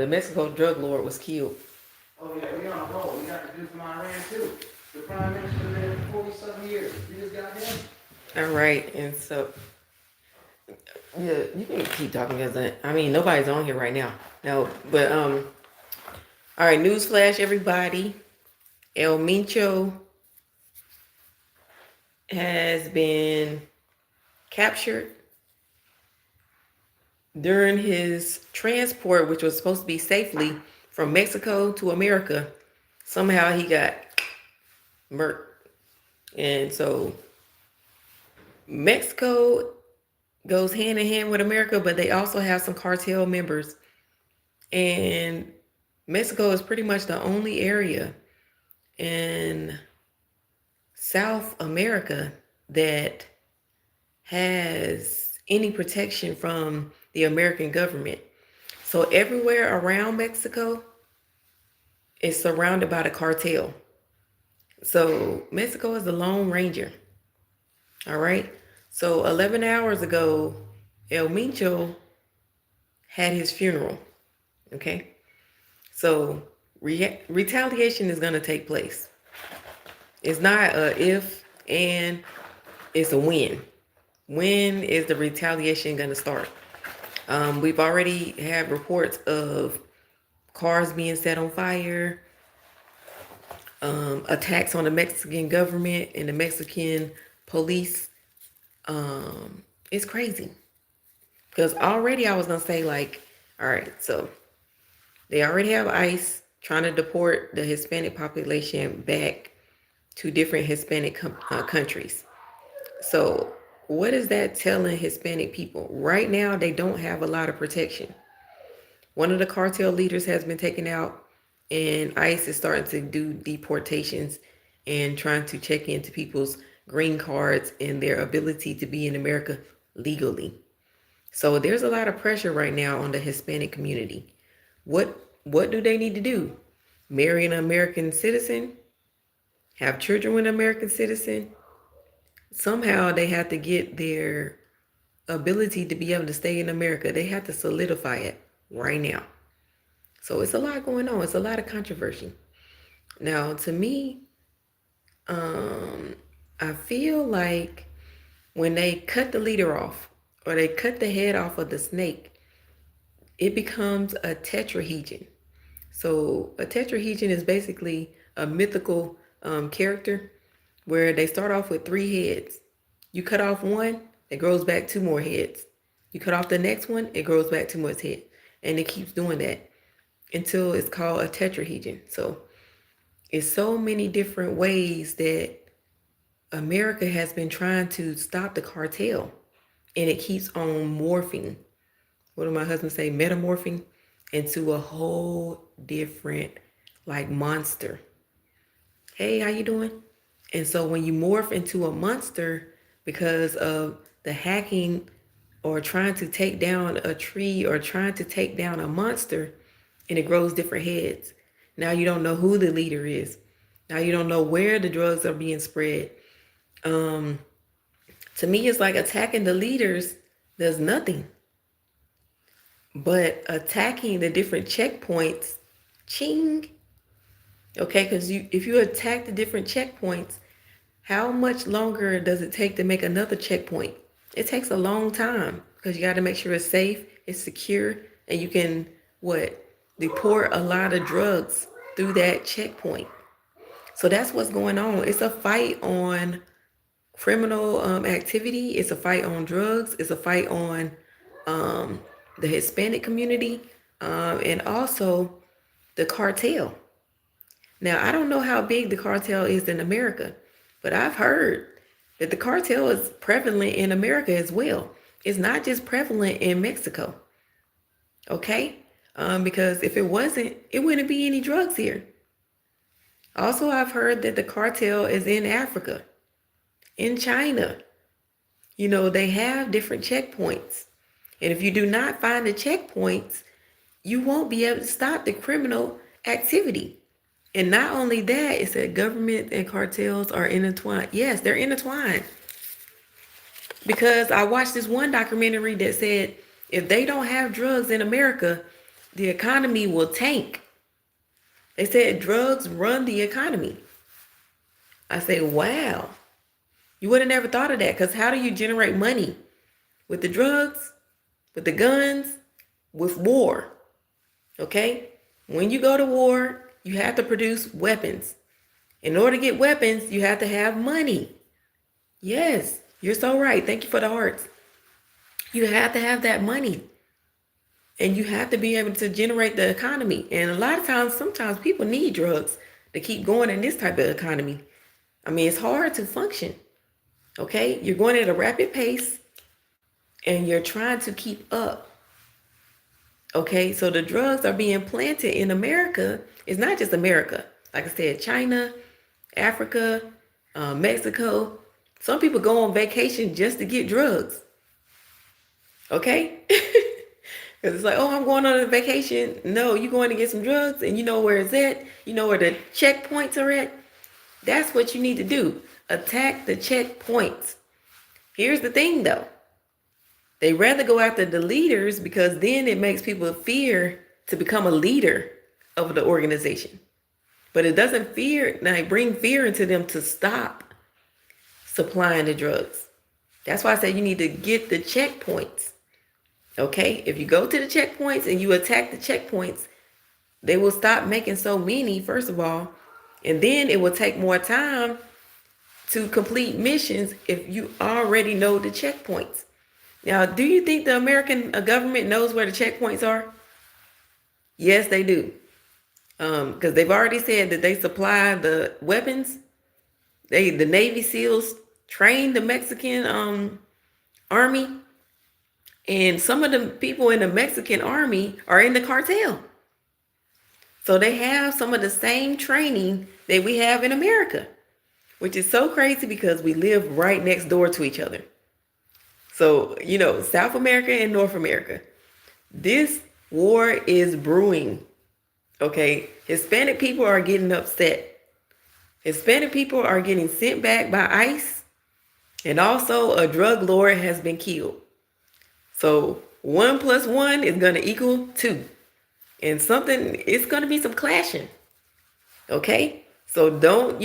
the Mexico drug lord was killed. Oh yeah, we on a roll. We got the dude from Iran too. The prime minister there for 40-something years. We just got him. All right, and so yeah, you can keep talking because I mean nobody's on here right now. No, but all right, newsflash, everybody. El Mencho has been captured during his transport, which was supposed to be safely from Mexico to America. Somehow he got murked. And so Mexico goes hand in hand with America, but they also have some cartel members. And Mexico is pretty much the only area in South America that has any protection from the American government. So everywhere around Mexico is surrounded by the cartel. So Mexico is the Lone Ranger. All right. So 11 hours ago, El Mencho had his funeral. Okay. So retaliation is going to take place. It's not a if and it's a when. When is the retaliation going to start? We've already had reports of cars being set on fire, attacks on the Mexican government and the Mexican police. It's crazy. Because already I was going to say like, all right, so they already have ICE trying to deport the Hispanic population back to different Hispanic countries. So what is that telling Hispanic people? Right now, they don't have a lot of protection. One of the cartel leaders has been taken out, and ICE is starting to do deportations and trying to check into people's green cards and their ability to be in America legally. So there's a lot of pressure right now on the Hispanic community. What do they need to do? Marry an American citizen? Have children with an American citizen? Somehow they have to get their ability to be able to stay in America. They have to solidify it right now. So it's a lot going on. It's a lot of controversy. Now, to me, I feel like when they cut the leader off or they cut the head off of the snake, it becomes a tetrahedron. So a tetrahedron is basically a mythical character where they start off with 3 heads. You cut off one, it grows back 2 more heads. You cut off the next one, it grows back 2 more heads. And it keeps doing that until it's called a tetrahedron. So it's so many different ways that America has been trying to stop the cartel. And it keeps on morphing. What did my husband say? Metamorphing into a whole different like monster. Hey, how you doing? And so when you morph into a monster because of the hacking or trying to take down a tree or trying to take down a monster, and it grows different heads. Now you don't know who the leader is. Now you don't know where the drugs are being spread. To me, it's like attacking the leaders does nothing. But attacking the different checkpoints, ching. Okay, because if you attack the different checkpoints, how much longer does it take to make another checkpoint? It takes a long time because you got to make sure it's safe, it's secure, and you can, deport a lot of drugs through that checkpoint. So that's what's going on. It's a fight on criminal activity. It's a fight on drugs. It's a fight on the Hispanic community and also the cartel. Now, I don't know how big the cartel is in America, but I've heard that the cartel is prevalent in America as well. It's not just prevalent in Mexico. Okay? Because if it wasn't, it wouldn't be any drugs here. Also, I've heard that the cartel is in Africa, in China. You know, they have different checkpoints. And if you do not find the checkpoints, you won't be able to stop the criminal activity. And not only that, it's that government and cartels are intertwined. Yes, they're intertwined. Because I watched this one documentary that said if they don't have drugs in America, the economy will tank. They said drugs run the economy. I say, wow. You would have never thought of that, because how do you generate money? With the drugs, with the guns, with war. Okay? When you go to war, you have to produce weapons. In order to get weapons, you have to have money. Yes, you're so right. Thank you for the hearts. You have to have that money. And you have to be able to generate the economy. And a lot of times, sometimes people need drugs to keep going in this type of economy. I mean, it's hard to function. Okay? You're going at a rapid pace and you're trying to keep up. Okay? So the drugs are being planted in America. It's not just America. Like I said, China, Africa, Mexico. Some people go on vacation just to get drugs. Okay? Because it's like, oh, I'm going on a vacation. No, you're going to get some drugs and you know where it's at. You know where the checkpoints are at. That's what you need to do. Attack the checkpoints. Here's the thing though. They rather go after the leaders because then it makes people fear to become a leader of the organization. But it doesn't bring fear into them to stop supplying the drugs. That's why I say you need to get the checkpoints. Okay? If you go to the checkpoints and you attack the checkpoints, they will stop making so many, first of all. And then it will take more time to complete missions if you already know the checkpoints. Now, do you think the American government knows where the checkpoints are? Yes, they do. Because they've already said that they supply the weapons. The Navy SEALs train the Mexican army. And some of the people in the Mexican army are in the cartel. So they have some of the same training that we have in America, which is so crazy because we live right next door to each other. So, South America and North America, this war is brewing. Okay, Hispanic people are getting upset. Hispanic people are getting sent back by ICE, and also a drug lord has been killed. So 1 + 1 is going to equal 2. And it's going to be some clashing. Okay? So don't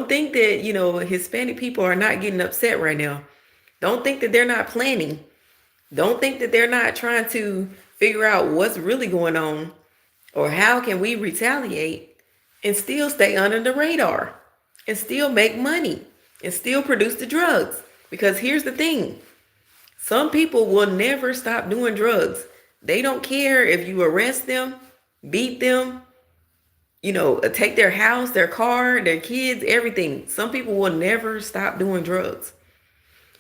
think that, Hispanic people are not getting upset right now. Don't think that they're not planning. Don't think that they're not trying to figure out what's really going on or how can we retaliate and still stay under the radar and still make money and still produce the drugs. Because here's the thing. Some people will never stop doing drugs. They don't care if you arrest them, beat them, take their house, their car, their kids, everything. Some people will never stop doing drugs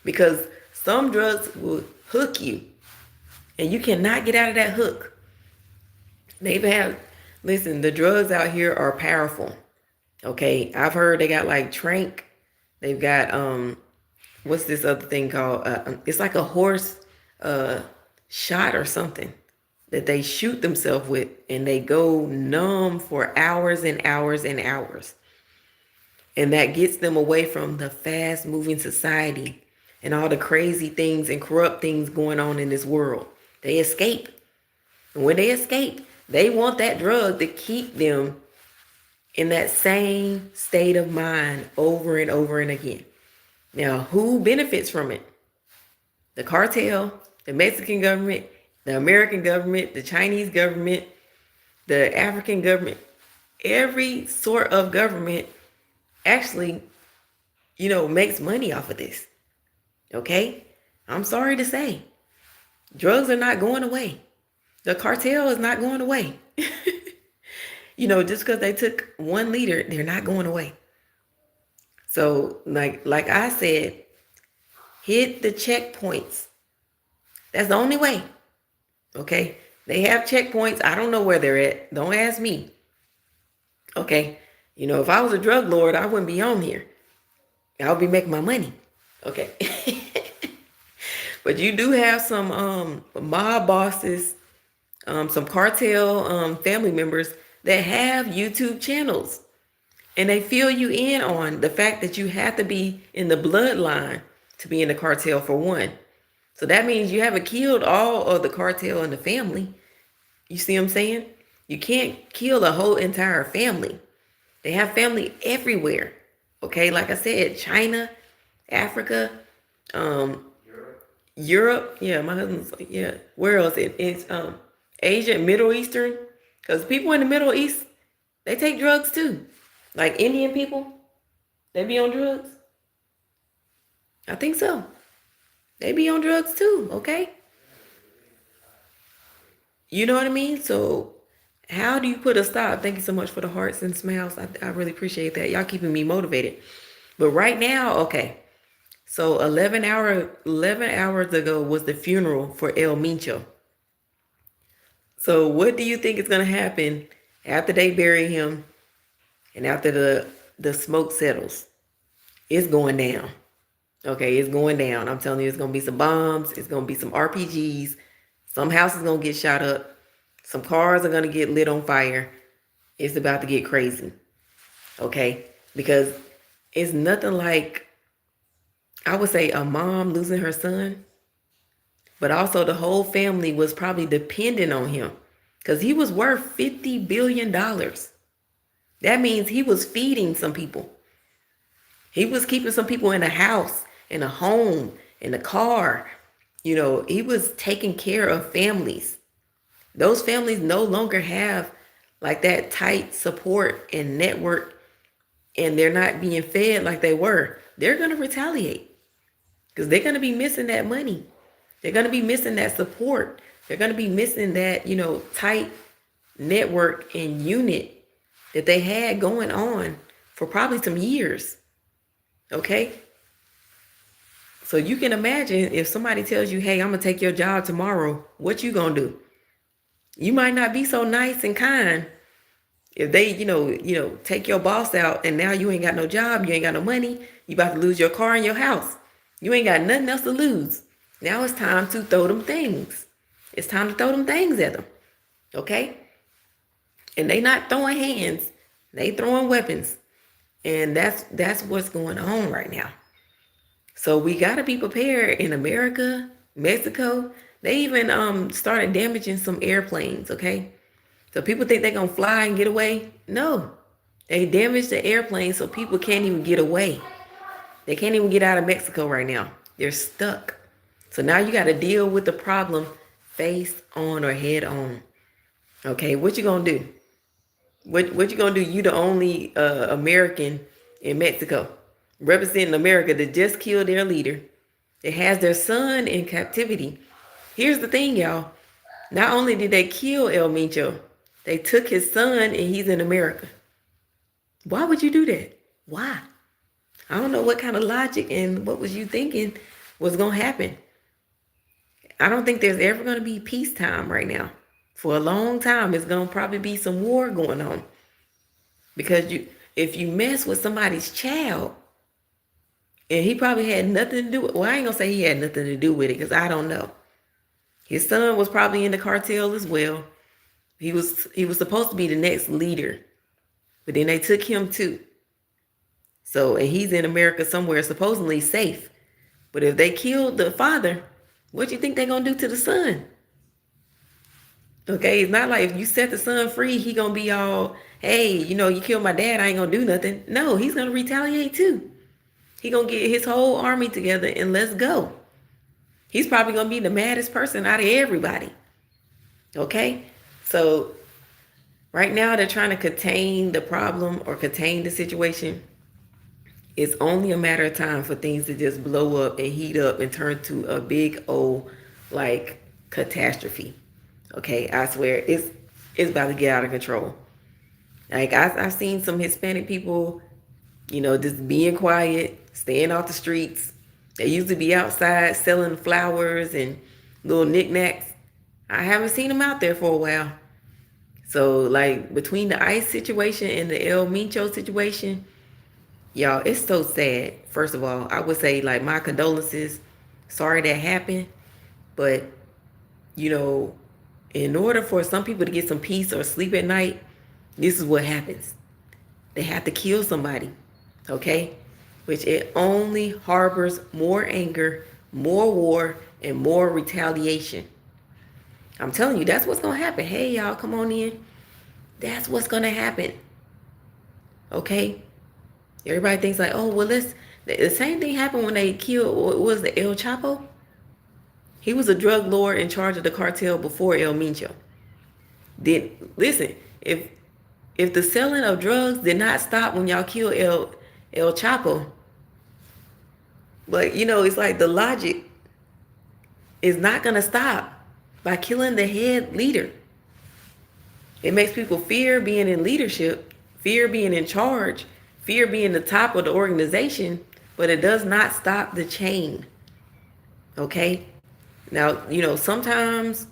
because some drugs will hook you and you cannot get out of that hook. Listen, the drugs out here are powerful. Okay, I've heard they got like Trank. They've got, what's this other thing called? It's like a horse shot or something that they shoot themselves with and they go numb for hours and hours and hours. And that gets them away from the fast moving society and all the crazy things and corrupt things going on in this world. They escape. And when they escape, they want that drug to keep them in that same state of mind over and over and again. Now, who benefits from it? The cartel, the Mexican government, the American government, the Chinese government, the African government. Every sort of government actually, makes money off of this. Okay? I'm sorry to say, drugs are not going away. The cartel is not going away. Just because they took one leader, they're not going away. So like I said, hit the checkpoints. That's the only way. Okay? They have checkpoints. I don't know where they're at. Don't ask me. Okay? If I was a drug lord, I wouldn't be on here. I would be making my money. Okay? But you do have some mob bosses, some cartel family members that have YouTube channels. And they fill you in on the fact that you have to be in the bloodline to be in the cartel for one. So that means you haven't killed all of the cartel in the family. You see what I'm saying? You can't kill a whole entire family. They have family everywhere. Okay, like I said, China, Africa, um, Europe. Yeah, my husband's like, yeah. Where else? It's Asia and Middle Eastern. Because people in the Middle East, they take drugs too. Like Indian people, they be on drugs. I think so. They be on drugs too, okay? You know what I mean? So how do you put a stop? Thank you so much for the hearts and smiles. I really appreciate that. Y'all keeping me motivated. But right now, okay. So 11 hours ago was the funeral for El Mincho. So what do you think is gonna happen after they bury him and after the smoke settles? It's going down. Okay, it's going down. I'm telling you, it's gonna be some bombs. It's gonna be some RPGs. Some houses gonna get shot up. Some cars are gonna get lit on fire. It's about to get crazy. Okay, because it's nothing like, I would say, a mom losing her son, but also the whole family was probably dependent on him because he was worth $50 billion. That means he was feeding some people. He was keeping some people in a house, in a home, in a car. You know, he was taking care of families. Those families no longer have like that tight support and network, and they're not being fed like they were. They're going to retaliate because they're going to be missing that money. They're going to be missing that support. They're going to be missing that, tight network and unit that they had going on for probably some years. Okay? So you can imagine if somebody tells you, hey, I'm going to take your job tomorrow, what you going to do? You might not be so nice and kind if they, take your boss out and now you ain't got no job, you ain't got no money, you about to lose your car and your house. You ain't got nothing else to lose. Now it's time to throw them things. It's time to throw them things at them. Okay? And they not throwing hands. They throwing weapons. And that's what's going on right now. So we got to be prepared in America, Mexico. They even started damaging some airplanes, okay? So people think they're going to fly and get away. No. They damaged the airplane so people can't even get away. They can't even get out of Mexico right now. They're stuck. So now you got to deal with the problem face on or head on. Okay, what you going to do? What you going to do? You the only American in Mexico representing America that just killed their leader. It has their son in captivity. Here's the thing, y'all. Not only did they kill El Mincho, they took his son and he's in America. Why would you do that? Why? I don't know what kind of logic and what was you thinking was going to happen. I don't think there's ever going to be peacetime right now. For a long time, it's going to probably be some war going on. Because if you mess with somebody's child, and he probably had nothing to do with, well, I ain't going to say he had nothing to do with it because I don't know. His son was probably in the cartel as well. He was supposed to be the next leader, but then they took him too. So, and he's in America somewhere supposedly safe. But if they killed the father, what do you think they're going to do to the son? Okay, it's not like if you set the son free, he going to be all, hey, you killed my dad, I ain't going to do nothing. No, he's going to retaliate too. He going to get his whole army together and let's go. He's probably going to be the maddest person out of everybody. Okay? So right now they're trying to contain the problem or contain the situation. It's only a matter of time for things to just blow up and heat up and turn to a big old catastrophe. Okay, I swear it's about to get out of control. Like I've seen some Hispanic people, just being quiet, staying off the streets. They used to be outside selling flowers and little knickknacks. I haven't seen them out there for a while. So like between the ICE situation and the El Mincho situation, y'all, it's so sad. First of all, I would say like my condolences. Sorry that happened. But, in order for some people to get some peace or sleep at night, this is what happens. They have to kill somebody. Okay? Which it only harbors more anger, more war, and more retaliation. I'm telling you, that's what's gonna happen. Hey, y'all, come on in. That's what's gonna happen. Okay? Everybody thinks like, oh, well, the same thing happened when they killed, what was the El Chapo? He was a drug lord in charge of the cartel before El Mencho. Listen, if the selling of drugs did not stop when y'all killed El Chapo, but it's like the logic is not gonna stop by killing the head leader. It makes people fear being in leadership, fear being in charge, fear being the top of the organization, but it does not stop the chain. Okay? Now, sometimes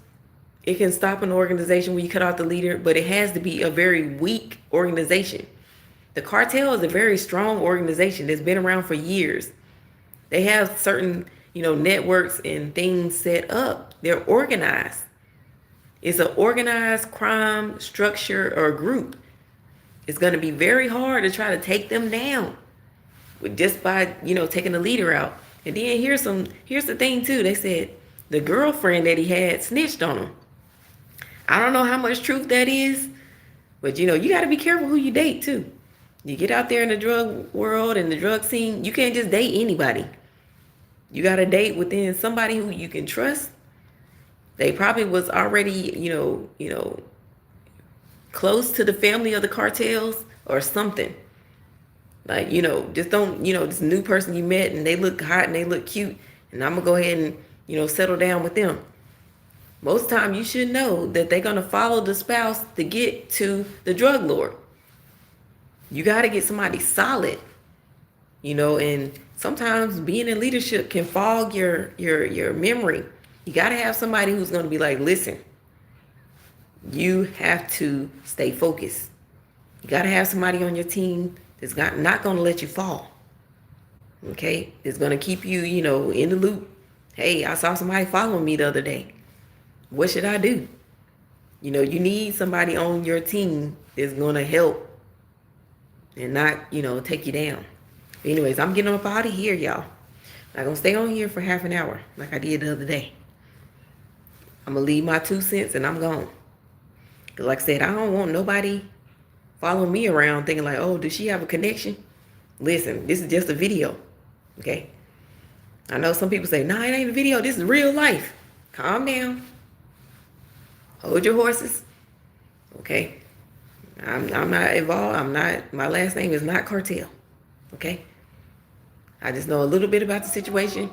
it can stop an organization when you cut off the leader, but it has to be a very weak organization. The cartel is a very strong organization that's been around for years. They have certain, networks and things set up. They're organized. It's an organized crime structure or group. It's going to be very hard to try to take them down just by, taking the leader out. And then here's the thing too. They said the girlfriend that he had snitched on him. I don't know how much truth that is, but you got to be careful who you date too. You get out there in the drug world and the drug scene, you can't just date anybody. You got to date within somebody who you can trust. They probably was already, close to the family of the cartels or something. Like, just don't, this new person you met and they look hot and they look cute and I'm gonna go ahead and, settle down with them. Most time you should know that they're gonna follow the spouse to get to the drug lord. You got to get somebody solid, and sometimes being in leadership can fog your memory. You got to have somebody who's going to be like, listen, you have to stay focused. You got to have somebody on your team that's not going to let you fall. Okay? It's going to keep you, in the loop. Hey, I saw somebody following me the other day. What should I do? You need somebody on your team that's going to help and not, take you down. But anyways, I'm getting up out of here, y'all. I'm going to stay on here for half an hour like I did the other day. I'm going to leave my 2 cents and I'm gone. Because like I said, I don't want nobody following me around thinking like, oh, does she have a connection? Listen, this is just a video, okay? I know some people say, no, it ain't a video. This is real life. Calm down. Hold your horses, okay? I'm not involved. My last name is not Cartel, okay? I just know a little bit about the situation,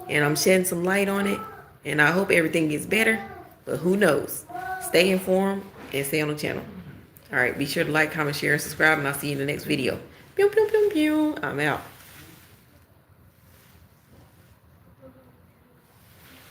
and I'm shedding some light on it, and I hope everything gets better, but who knows? Stay informed and stay on the channel. All right, be sure to like, comment, share, and subscribe, and I'll see you in the next video. Pew, pew, pew, pew. I'm out.